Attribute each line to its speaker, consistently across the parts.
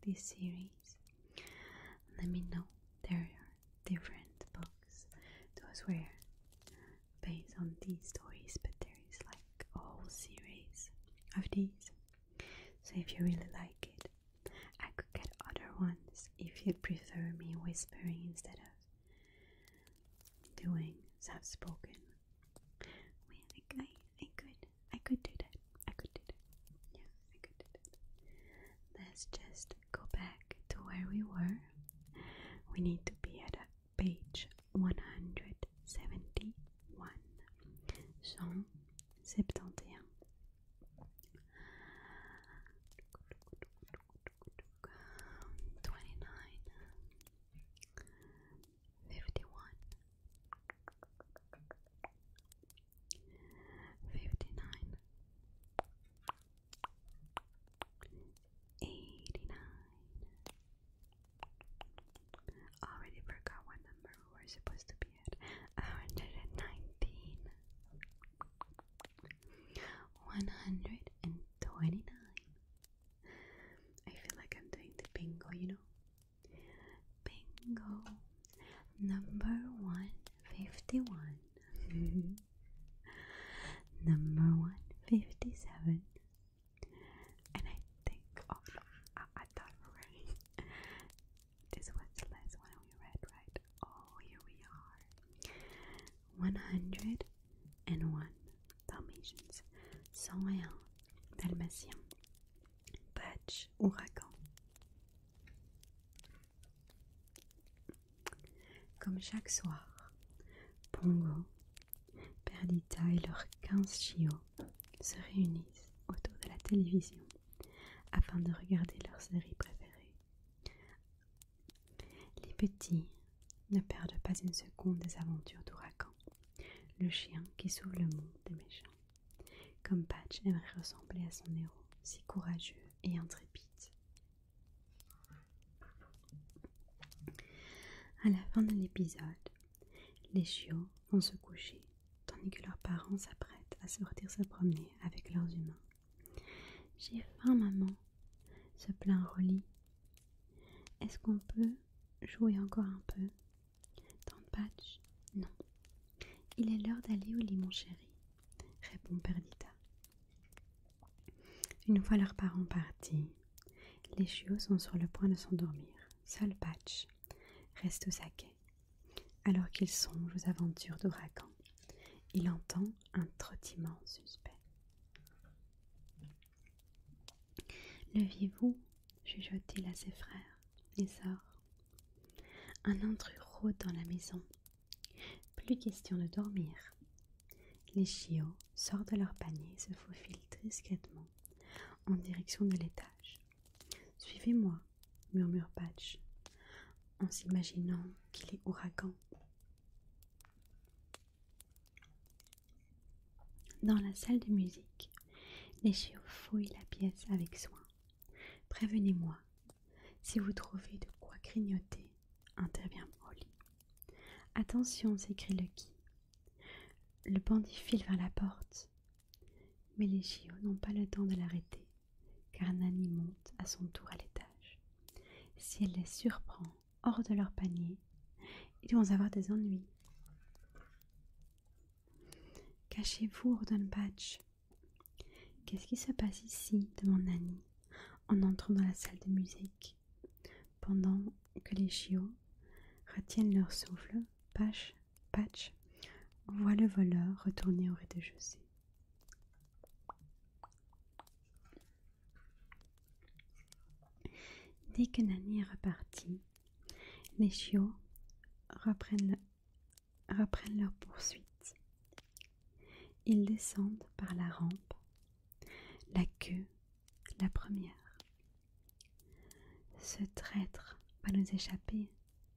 Speaker 1: this series, let me know. There are different books. Those were based on these stories, but there is like a whole series of these. So if you really like it, I could get other ones if you prefer me whispering instead of doing soft-spoken. I could do that. Yeah, I could do that. Let's just go back to where we were. We need to be at page 171. 171. 29. 51. 59. 89. Already forgot what number we were supposed to be at. 119. 129. I feel like I'm doing the bingo, you know? Bingo. Number 151. Number 157. And I think, oh no, I thought already. This was the last one we read, right? Oh, here we are. 101 Dalmatians. 101 Dalmatiens. Patch Ouragan. Comme chaque soir, Pongo, Perdita et leurs 15 chiots se réunissent autour de la télévision afin de regarder leur série préférée. Les petits ne perdent pas une seconde des aventures d'Ouragan, le chien qui sauve le monde des méchants, comme Patch aimerait ressembler à son héros, si courageux et intrépide. À la fin de l'épisode, les chiots vont se coucher, tandis que leurs parents s'apprêtent à sortir se promener avec leurs humains. « J'ai faim, maman !» se plaint Rolly. « Est-ce qu'on peut jouer encore un peu ?» Tante Patch. « Non. Il est l'heure d'aller au lit, mon chéri, » répond Perdita. Une fois leurs parents partis, les chiots sont sur le point de s'endormir. Seul Patch reste au saquet. Alors qu'il songe aux aventures d'Ouragan, il entend un trottement suspect. « Leviez-vous » chuchote-t-il à ses frères et sort. Un intrus rôde dans la maison. Plus question de dormir. Les chiots sortent de leur panier et se faufilent discrètement en direction de l'étage. « Suivez-moi » murmure Patch, en s'imaginant qu'il est Ouragan. Dans la salle de musique, les chiots fouillent la pièce avec soin. « Prévenez-moi, si vous trouvez de quoi grignoter, » intervient Rolly. « Attention » s'écrie Lucky. Le bandit file vers la porte, mais les chiots n'ont pas le temps de l'arrêter, car Nanny monte à son tour à l'étage. Si elle les surprend hors de leur panier, ils vont avoir des ennuis. « Cachez-vous » ordonne Patch. « Qu'est-ce qui se passe ici » demande Nanny en entrant dans la salle de musique. Pendant que les chiots retiennent leur souffle, Patch voit le voleur retourner au rez-de-chaussée. Dès que Nanny est repartie, les chiots reprennent leur poursuite. Ils descendent par la rampe, la queue, la première. Ce traître va nous échapper,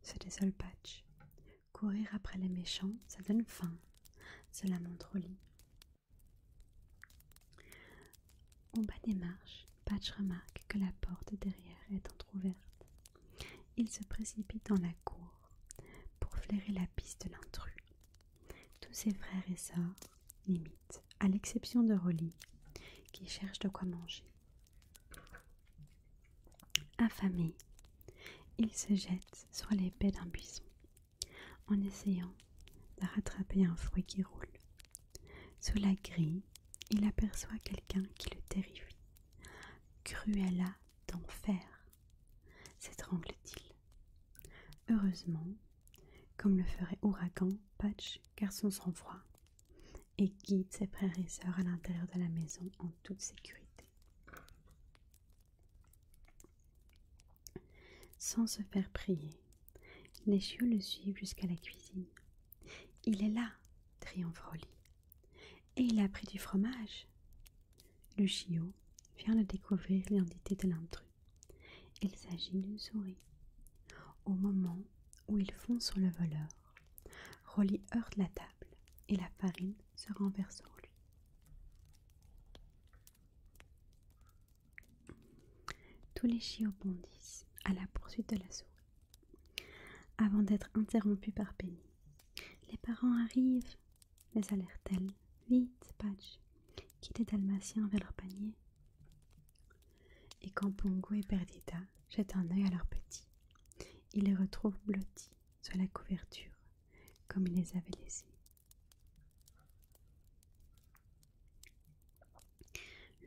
Speaker 1: se désole Patch. Courir après les méchants, ça donne faim, se lamente Rolly. Au bas des marches, Patch remarque que la porte derrière est entrouverte. Il se précipite dans la cour pour flairer la piste de l'intrus. Tous ses frères et sœurs l'imitent, à l'exception de Rolly, qui cherche de quoi manger. « Affamé, il se jette sur les baies d'un buisson, en essayant de rattraper un fruit qui roule. Sous la grille, il aperçoit quelqu'un qui le terrifie. « Cruella d'enfer !» s'étrangle-t-il. Heureusement, comme le ferait Ouragan, Patch garde son sang-froid et guide ses frères et sœurs à l'intérieur de la maison en toute sécurité. Sans se faire prier, les chiots le suivent jusqu'à la cuisine. « Il est là !» triomphe Rolly. « Et il a pris du fromage !» Le chiot vient de découvrir l'identité de l'intrus. Il s'agit d'une souris. Au moment où il fonce sur le voleur, Rolly heurte la table et la farine se renverse sur lui. Tous les chiots bondissent à la poursuite de la souris, avant d'être interrompus par Penny. « Les parents arrivent !» les alerte-t-elle. « Vite, Patch, quitte les dalmatiens vers leur panier. » Et quand Pongo et Perdita jettent un œil à leurs petits, ils les retrouvent blottis sur la couverture, comme ils les avaient laissés.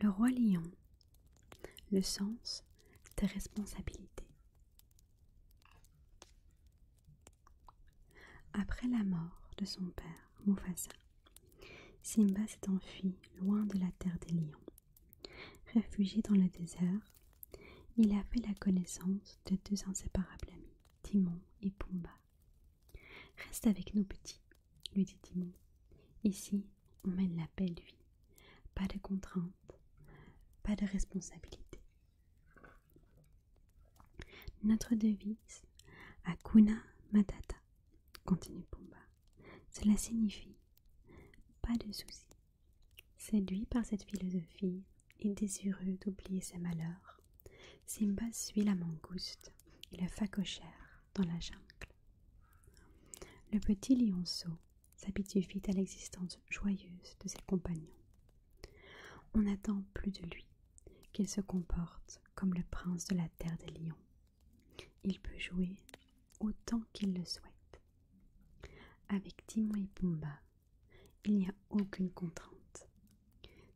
Speaker 1: Le roi lion, le sens des responsabilités. Après la mort de son père, Mufasa, Simba s'est enfui loin de la terre des lions. Réfugié dans le désert, il a fait la connaissance de deux inséparables amis, Timon et Pumba. « Reste avec nous, petit, » lui dit Timon. « Ici, on mène la belle vie. Pas de contraintes, pas de responsabilités. Notre devise, Hakuna Matata, continue Pumba. Cela signifie pas de soucis. » Séduit par cette philosophie et désireux d'oublier ses malheurs, Simba suit la mangouste et le phacochère dans la jungle. Le petit lionceau s'habitue vite à l'existence joyeuse de ses compagnons. On n'attend plus de lui qu'il se comporte comme le prince de la terre des lions. Il peut jouer autant qu'il le souhaite. Avec Timon et Pumba, il n'y a aucune contrainte.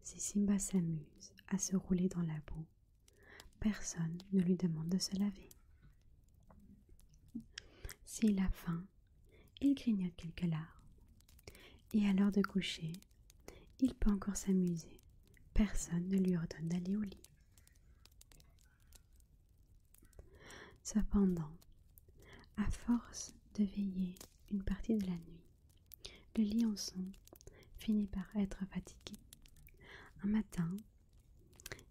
Speaker 1: Si Simba s'amuse à se rouler dans la boue, personne ne lui demande de se laver. S'il a faim, il grignote quelques larmes. Et à l'heure de coucher, il peut encore s'amuser. Personne ne lui ordonne d'aller au lit. Cependant, à force de veiller une partie de la nuit, le lionceau finit par être fatigué. Un matin,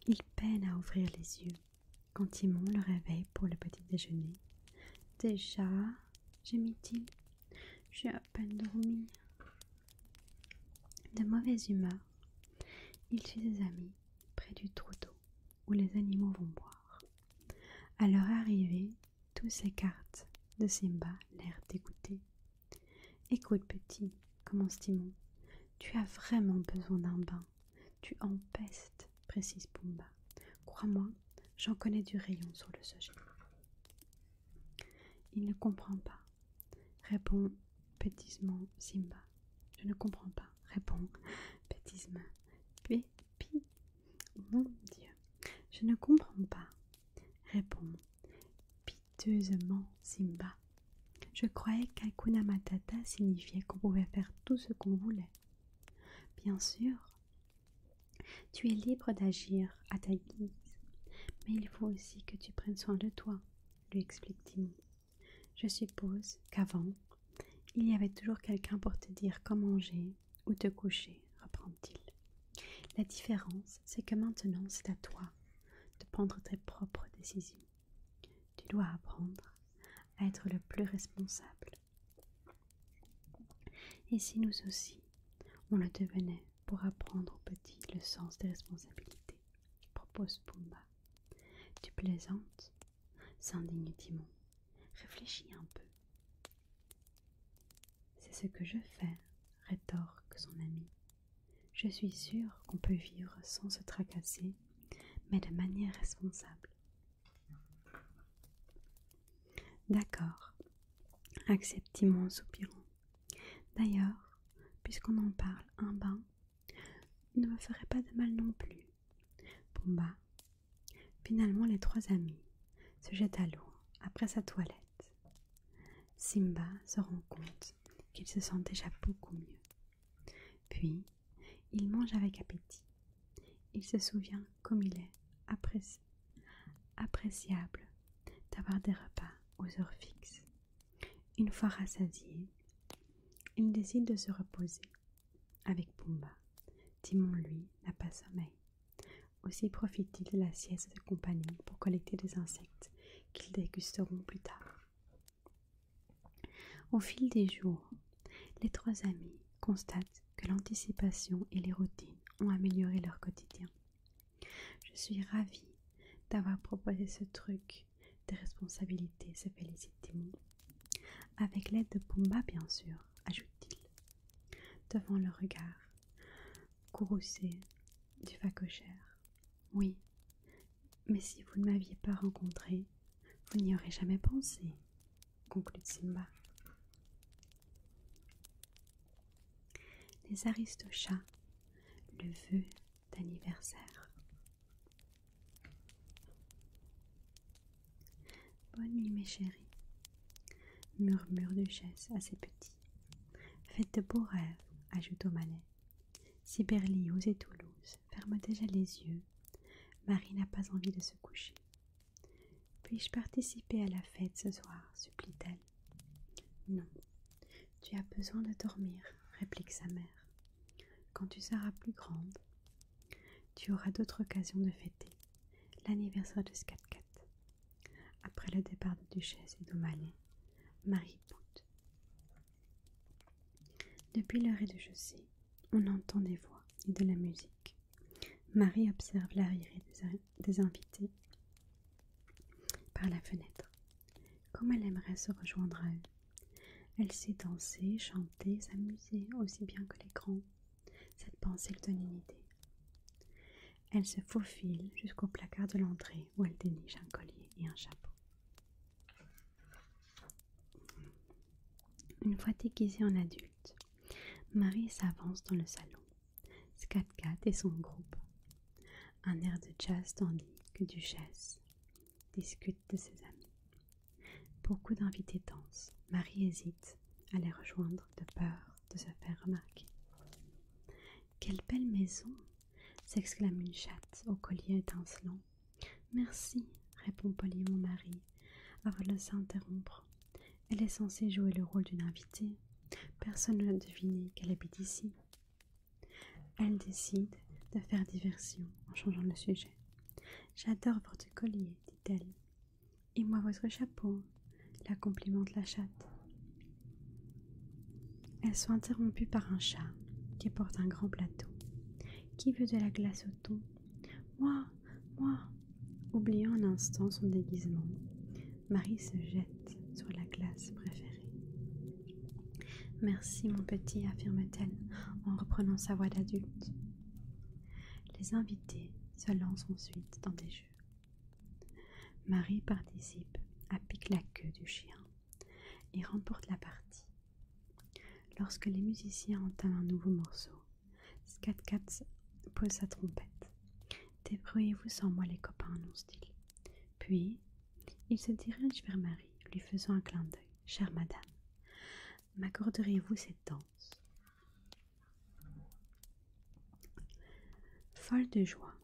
Speaker 1: il peine à ouvrir les yeux quand Timon le réveille pour le petit déjeuner. « Déjà ?» gémit-il. « J'ai à peine dormi. » De mauvaise humeur, il suit ses amis près du trou d'eau où les animaux vont boire. À leur arrivée, tous s'écartent de Simba, l'air dégoûté. « Écoute, petit, » commence Timon, « tu as vraiment besoin d'un bain. Tu empestes, précise Pumba. Crois-moi, j'en connais du rayon sur le sujet. » Il ne comprend pas, répond pétisement Simba. Je ne comprends pas, répond pétisement. Pépi, mon Dieu, je ne comprends pas, répond piteusement Simba. Je croyais qu'Hakuna Matata signifiait qu'on pouvait faire tout ce qu'on voulait. Bien sûr, tu es libre d'agir à ta guise, mais il faut aussi que tu prennes soin de toi, lui explique Timon. Je suppose qu'avant, il y avait toujours quelqu'un pour te dire quand manger ou te coucher, reprend-il. La différence, c'est que maintenant, c'est à toi de prendre tes propres décisions. Tu dois apprendre à être le plus responsable. Et si nous aussi, on le devenait pour apprendre aux petits le sens des responsabilités, propose Pumba. Tu plaisantes, s'indigne Timon. Réfléchis un peu. C'est ce que je fais, rétorque son ami. Je suis sûre qu'on peut vivre sans se tracasser, mais de manière responsable. D'accord, accepte Timon en soupirant. D'ailleurs, puisqu'on en parle, un bain ne me ferait pas de mal non plus. Pumba. Finalement, les trois amis se jettent à l'eau après sa toilette. Simba se rend compte qu'il se sent déjà beaucoup mieux. Puis, il mange avec appétit. Il se souvient comme il est appréciable d'avoir des repas aux heures fixes. Une fois rassasié, il décide de se reposer avec Pumba. Timon, lui, n'a pas sommeil. Aussi profite-t-il de la sieste de compagnie pour collecter des insectes qu'ils dégusteront plus tard. Au fil des jours, les trois amis constatent que l'anticipation et les routines ont amélioré leur quotidien. Je suis ravie d'avoir proposé ce truc des responsabilités, se félicite Timon. Avec l'aide de Pumba, bien sûr, ajoute-t-il, devant le regard courroucé du phacochère. Oui, mais si vous ne m'aviez pas rencontré, vous n'y aurez jamais pensé, conclut Simba. Les aristochats, le vœu d'anniversaire. Bonne nuit mes chéris, murmure Duchesse à ses petits. Faites de beaux rêves, ajoute O'Malley. Si Berlioz et Toulouse ferment déjà les yeux, Marie n'a pas envie de se coucher. Puis-je participer à la fête ce soir, supplie-t-elle. Non, tu as besoin de dormir, réplique sa mère. Quand tu seras plus grande, tu auras d'autres occasions de fêter l'anniversaire de Scat-Cat. Après le départ de Duchesse et d'O'Malley, Marie boude. Depuis le rez-de-chaussée, on entend des voix et de la musique. Marie observe l'arrivée des invités par la fenêtre. Comme elle aimerait se rejoindre à eux. Elle sait danser, chanter, s'amuser aussi bien que les grands. Cette pensée lui donne une idée. Elle se faufile jusqu'au placard de l'entrée où elle déniche un collier et un chapeau. Une fois déguisée en adulte, Marie s'avance dans le salon. Scat-Cat et son groupe. Un air de jazz tandis que Duchesse discute de ses amis. Beaucoup d'invités dansent. Marie hésite à les rejoindre de peur de se faire remarquer. « Quelle belle maison !» s'exclame une chatte au collier étincelant. « Merci, répond poliment Marie, avant de s'interrompre. Elle est censée jouer le rôle d'une invitée. Personne ne l'a deviné qu'elle habite ici. » Elle décide de faire diversion en changeant le sujet. « J'adore votre collier, dit-elle. Et moi votre chapeau, la complimente la chatte. » Elles sont interrompues par un chat qui porte un grand plateau. « Qui veut de la glace au thon ?»« Moi, moi !» Oubliant un instant son déguisement, Marie se jette sur la glace préférée. « Merci, mon petit, affirme-t-elle en reprenant sa voix d'adulte. Les invités se lancent ensuite dans des jeux. Marie participe à pique la queue du chien et remporte la partie. Lorsque les musiciens entament un nouveau morceau, Scat-Cat pose sa trompette. « Débrouillez-vous sans moi les copains, annonce-t-il. Puis, il se dirige vers Marie, lui faisant un clin d'œil. « Chère madame, m'accorderiez-vous cette danse ?» Folle de joie,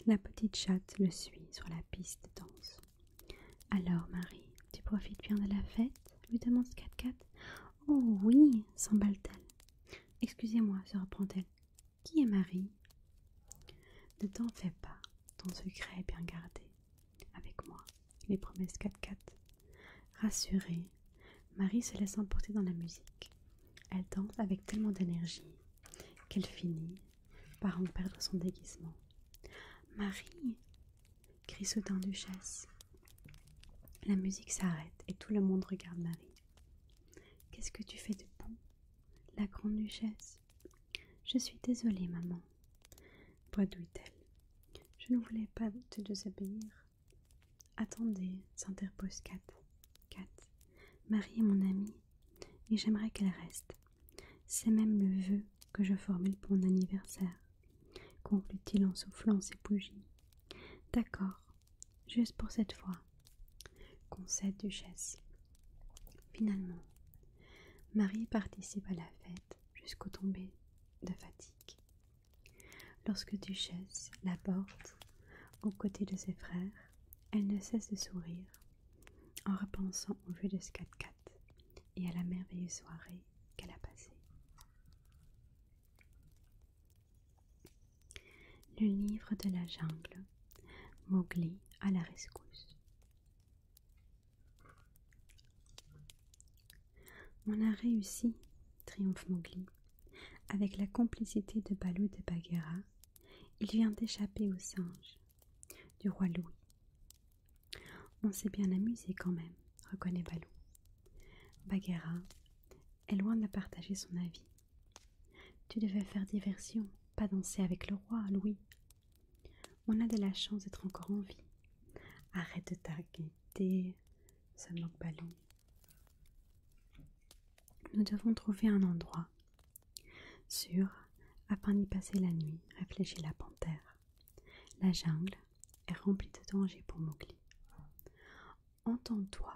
Speaker 1: la petite chatte le suit sur la piste de danse. « Alors, Marie, tu profites bien de la fête ?» lui demande Scat-Cat. « Oh oui, s'emballe-t-elle. Excusez-moi, se reprend-elle. Qui est Marie ? Ne t'en fais pas, ton secret est bien gardé. Avec moi, les promet Scat-Cat. Rassurée, Marie se laisse emporter dans la musique. Elle danse avec tellement d'énergie qu'elle finit par en perdre son déguisement. « Marie !» crie soudain Duchesse. La musique s'arrête et tout le monde regarde Marie. « Qu'est-ce que tu fais de bon, la grande Duchesse ?»« Je suis désolée, maman, bredouille-t-elle. Je ne voulais pas te désobéir. » « Attendez, s'interpose Cat. Marie est mon amie et j'aimerais qu'elle reste. C'est même le vœu que je formule pour mon anniversaire, conclut-il en soufflant ses bougies. D'accord, juste pour cette fois, concède Duchesse. Finalement, Marie participe à la fête jusqu'au tombé de fatigue. Lorsque Duchesse l'aborde aux côtés de ses frères, elle ne cesse de sourire en repensant au vœu de Skat-Kat et à la merveilleuse soirée qu'elle a passée. Le livre de la jungle, Mowgli à la rescousse. On a réussi, triomphe Mowgli. Avec la complicité de Balou de Bagheera, il vient d'échapper aux singes du roi Louis. On s'est bien amusé quand même, reconnaît Balou. Bagheera est loin de partager son avis. Tu devais faire diversion, pas danser avec le roi, Louis. On a de la chance d'être encore en vie. Arrête de t'inquiéter, se moque Balou. Nous devons trouver un endroit sûr afin d'y passer la nuit, réfléchit la panthère. La jungle est remplie de dangers pour Mowgli. Entends-toi,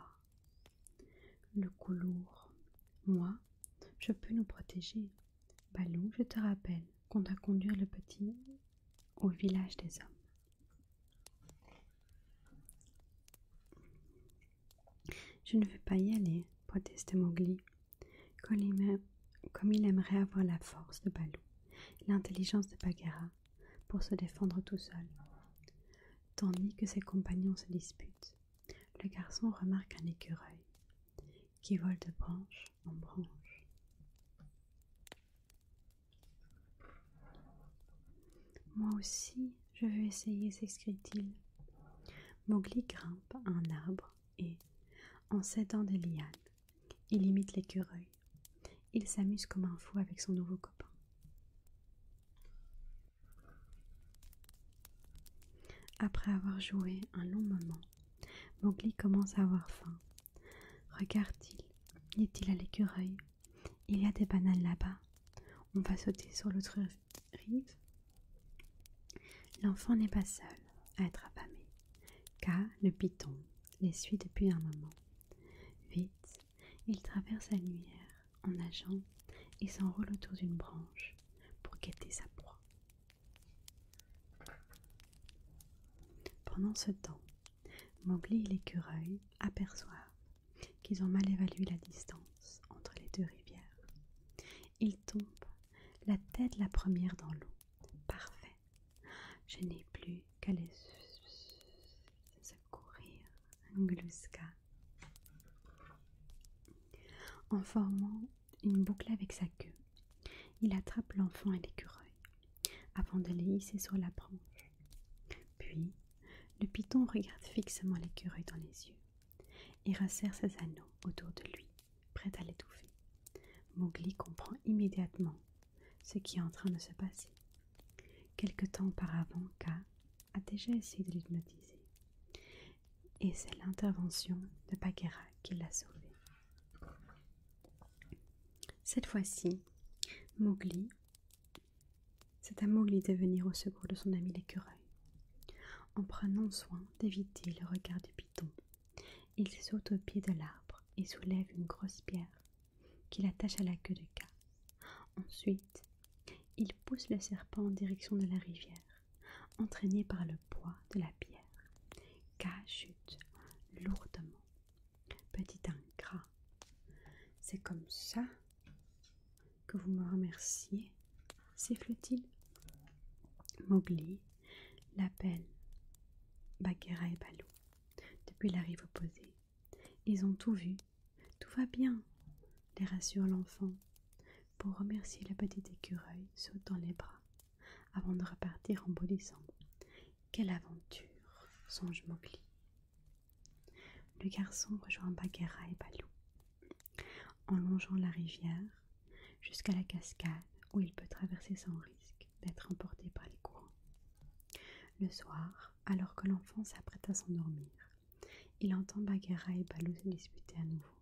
Speaker 1: le cou lourd. Moi, je peux nous protéger. Balou, je te rappelle qu'on doit conduire le petit au village des hommes. Je ne veux pas y aller, proteste Mowgli, comme il aimerait avoir la force de Balou, l'intelligence de Bagheera pour se défendre tout seul. Tandis que ses compagnons se disputent, le garçon remarque un écureuil qui vole de branche en branche. Moi aussi, je veux essayer, s'excrie-t-il. Mowgli grimpe à un arbre et, en s'aidant des lianes, il imite l'écureuil. Il s'amuse comme un fou avec son nouveau copain. Après avoir joué un long moment, Mowgli commence à avoir faim. Regarde-t-il, dit-il à l'écureuil, il y a des bananes là-bas. On va sauter sur l'autre rive. L'enfant n'est pas seul à être affamé, car le python les suit depuis un moment. Vite, il traverse la lumière en nageant et s'enroule autour d'une branche pour guetter sa proie. Pendant ce temps, Mowgli et l'écureuil aperçoivent qu'ils ont mal évalué la distance entre les deux rivières. Ils tombent la tête la première dans l'eau. Parfait. Je n'ai plus qu'à les secourir. Gluska. En formant une boucle avec sa queue, il attrape l'enfant et l'écureuil avant de les hisser sur la branche. Puis, le python regarde fixement l'écureuil dans les yeux et resserre ses anneaux autour de lui, prêt à l'étouffer. Mowgli comprend immédiatement ce qui est en train de se passer. Quelque temps auparavant, Kaa a déjà essayé de l'hypnotiser, et c'est l'intervention de Bagheera qui l'a sauvé. Cette fois-ci, c'est à Mowgli de venir au secours de son ami l'écureuil. En prenant soin d'éviter le regard du python, il saute au pied de l'arbre et soulève une grosse pierre qu'il attache à la queue de Kaa. Ensuite, il pousse le serpent en direction de la rivière, entraîné par le poids de la pierre. Kaa chute lourdement. Petit ingrat, c'est comme ça que vous me remerciez, siffle-t-il. Mowgli l'appelle Bagheera et Balou depuis la rive opposée. Ils ont tout vu, tout va bien, les rassure l'enfant. Pour remercier le petit écureuil, saute dans les bras avant de repartir en bondissant. Quelle aventure, songe Mowgli. Le garçon rejoint Bagheera et Balou en longeant la rivière jusqu'à la cascade où il peut traverser sans risque d'être emporté par les courants. Le soir, alors que l'enfant s'apprête à s'endormir, il entend Bagheera et Balou se disputer à nouveau.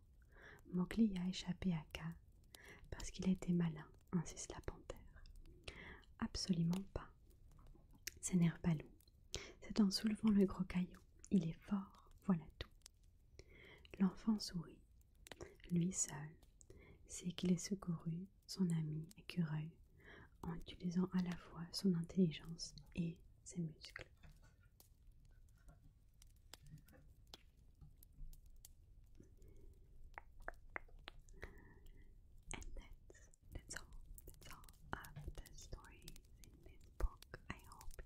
Speaker 1: Mowgli a échappé à Kaa parce qu'il était malin, insiste la panthère. Absolument pas, s'énerve Balou. C'est en soulevant le gros caillou. Il est fort, voilà tout. L'enfant sourit. Lui seul sait qu'il est secouru son ami écureuil en utilisant à la fois son intelligence et ses muscles. And that's all of the stories in this book. I hope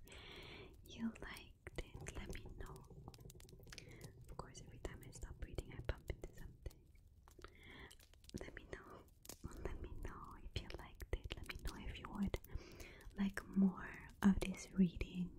Speaker 1: you liked it. Let me know. Of course, every time I stop reading, I bump into something. Let me know. Let me know if you liked it. Let me know if you would like more of this reading